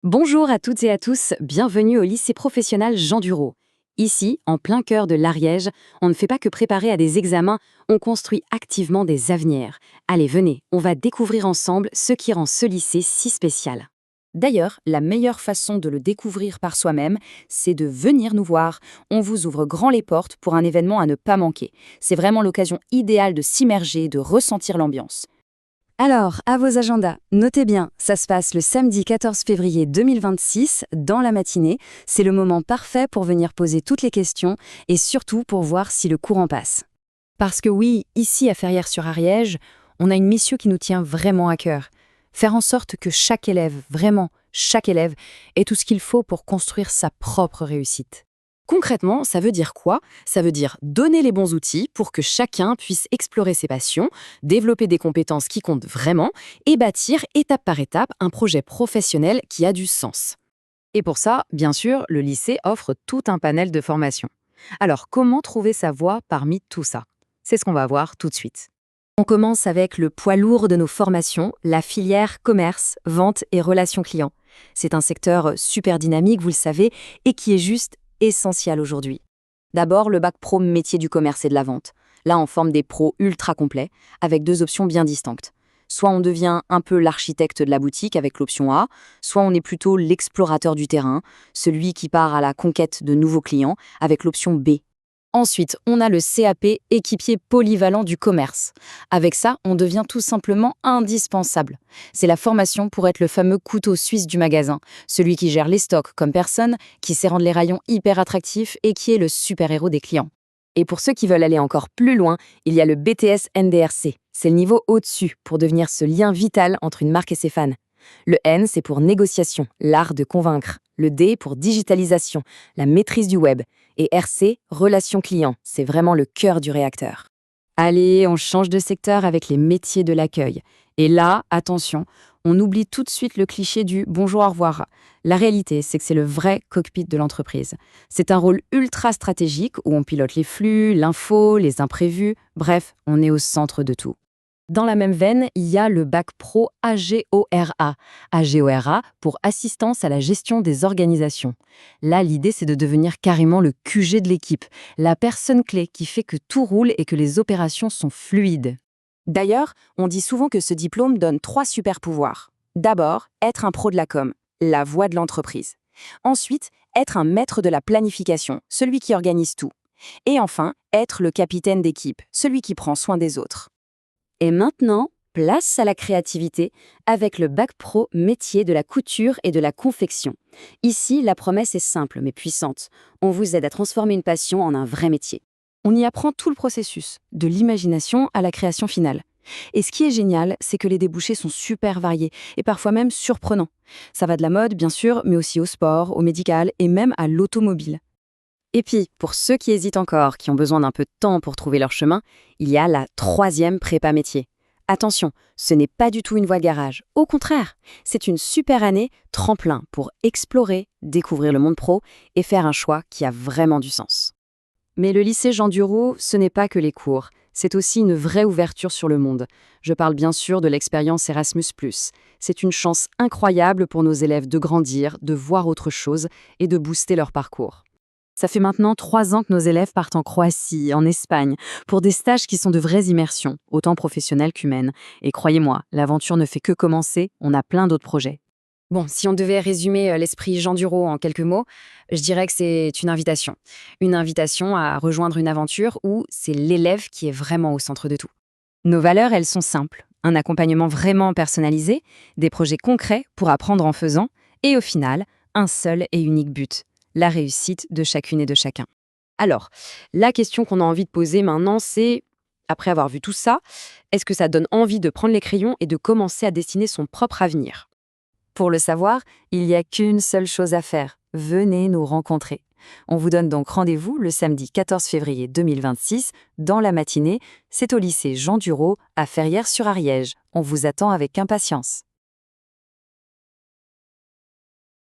Bonjour à toutes et à tous, bienvenue au lycée professionnel Jean Dureau. Ici, en plein cœur de l'Ariège, on ne fait pas que préparer à des examens, on construit activement des avenirs. Allez, venez, on va découvrir ensemble ce qui rend ce lycée si spécial. D'ailleurs, la meilleure façon de le découvrir par soi-même, c'est de venir nous voir. On vous ouvre grand les portes pour un événement à ne pas manquer. C'est vraiment l'occasion idéale de s'immerger, de ressentir l'ambiance. Alors, à vos agendas, notez bien, ça se passe le samedi 14 février 2026, dans la matinée. C'est le moment parfait pour venir poser toutes les questions et surtout pour voir si le courant passe. Parce que oui, ici à Ferrières-sur-Ariège, on a une mission qui nous tient vraiment à cœur. Faire en sorte que chaque élève, vraiment chaque élève, ait tout ce qu'il faut pour construire sa propre réussite. Concrètement, ça veut dire quoi? Ça veut dire donner les bons outils pour que chacun puisse explorer ses passions, développer des compétences qui comptent vraiment et bâtir étape par étape un projet professionnel qui a du sens. Et pour ça, bien sûr, le lycée offre tout un panel de formations. Alors, comment trouver sa voie parmi tout ça? C'est ce qu'on va voir tout de suite. On commence avec le poids lourd de nos formations, la filière commerce, vente et relations clients. C'est un secteur super dynamique, vous le savez, et qui est juste essentiel aujourd'hui. D'abord, le bac pro métier du commerce et de la vente. Là, on forme des pros ultra complets, avec deux options bien distinctes. Soit on devient un peu l'architecte de la boutique avec l'option A, soit on est plutôt l'explorateur du terrain, celui qui part à la conquête de nouveaux clients avec l'option B. Ensuite, on a le CAP équipier polyvalent du commerce. Avec ça, on devient tout simplement indispensable. C'est la formation pour être le fameux couteau suisse du magasin, celui qui gère les stocks comme personne, qui sait rendre les rayons hyper attractifs et qui est le super-héros des clients. Et pour ceux qui veulent aller encore plus loin, il y a le BTS NDRC. C'est le niveau au-dessus pour devenir ce lien vital entre une marque et ses fans. Le N, c'est pour négociation, l'art de convaincre. Le D pour digitalisation, la maîtrise du web. Et RC, relation client, c'est vraiment le cœur du réacteur. Allez, on change de secteur avec les métiers de l'accueil. Et là, attention, on oublie tout de suite le cliché du bonjour, au revoir. La réalité, c'est que c'est le vrai cockpit de l'entreprise. C'est un rôle ultra stratégique où on pilote les flux, l'info, les imprévus, bref, on est au centre de tout. Dans la même veine, il y a le bac pro AGORA. AGORA pour assistance à la gestion des organisations. Là, l'idée, c'est de devenir carrément le QG de l'équipe, la personne clé qui fait que tout roule et que les opérations sont fluides. D'ailleurs, on dit souvent que ce diplôme donne 3 super pouvoirs. D'abord, être un pro de la com, la voix de l'entreprise. Ensuite, être un maître de la planification, celui qui organise tout. Et enfin, être le capitaine d'équipe, celui qui prend soin des autres. Et maintenant, place à la créativité avec le bac pro métier de la couture et de la confection. Ici, la promesse est simple mais puissante. On vous aide à transformer une passion en un vrai métier. On y apprend tout le processus, de l'imagination à la création finale. Et ce qui est génial, c'est que les débouchés sont super variés et parfois même surprenants. Ça va de la mode, bien sûr, mais aussi au sport, au médical et même à l'automobile. Et puis, pour ceux qui hésitent encore, qui ont besoin d'un peu de temps pour trouver leur chemin, il y a la 3e prépa métier. Attention, ce n'est pas du tout une voie de garage. Au contraire, c'est une super année tremplin pour explorer, découvrir le monde pro et faire un choix qui a vraiment du sens. Mais le lycée Jean Dureau, ce n'est pas que les cours, c'est aussi une vraie ouverture sur le monde. Je parle bien sûr de l'expérience Erasmus+. C'est une chance incroyable pour nos élèves de grandir, de voir autre chose et de booster leur parcours. Ça fait maintenant 3 ans que nos élèves partent en Croatie, en Espagne, pour des stages qui sont de vraies immersions, autant professionnelles qu'humaines. Et croyez-moi, l'aventure ne fait que commencer, on a plein d'autres projets. Bon, si on devait résumer l'esprit Jean Dureau en quelques mots, je dirais que c'est une invitation. Une invitation à rejoindre une aventure où c'est l'élève qui est vraiment au centre de tout. Nos valeurs, elles sont simples. Un accompagnement vraiment personnalisé, des projets concrets pour apprendre en faisant, et au final, un seul et unique but: la réussite de chacune et de chacun. Alors, la question qu'on a envie de poser maintenant, c'est, après avoir vu tout ça, est-ce que ça donne envie de prendre les crayons et de commencer à dessiner son propre avenir? Pour le savoir, il n'y a qu'une seule chose à faire. Venez nous rencontrer. On vous donne donc rendez-vous le samedi 14 février 2026, dans la matinée. C'est au lycée Jean Dureau, à Ferrières-sur-Ariège. On vous attend avec impatience.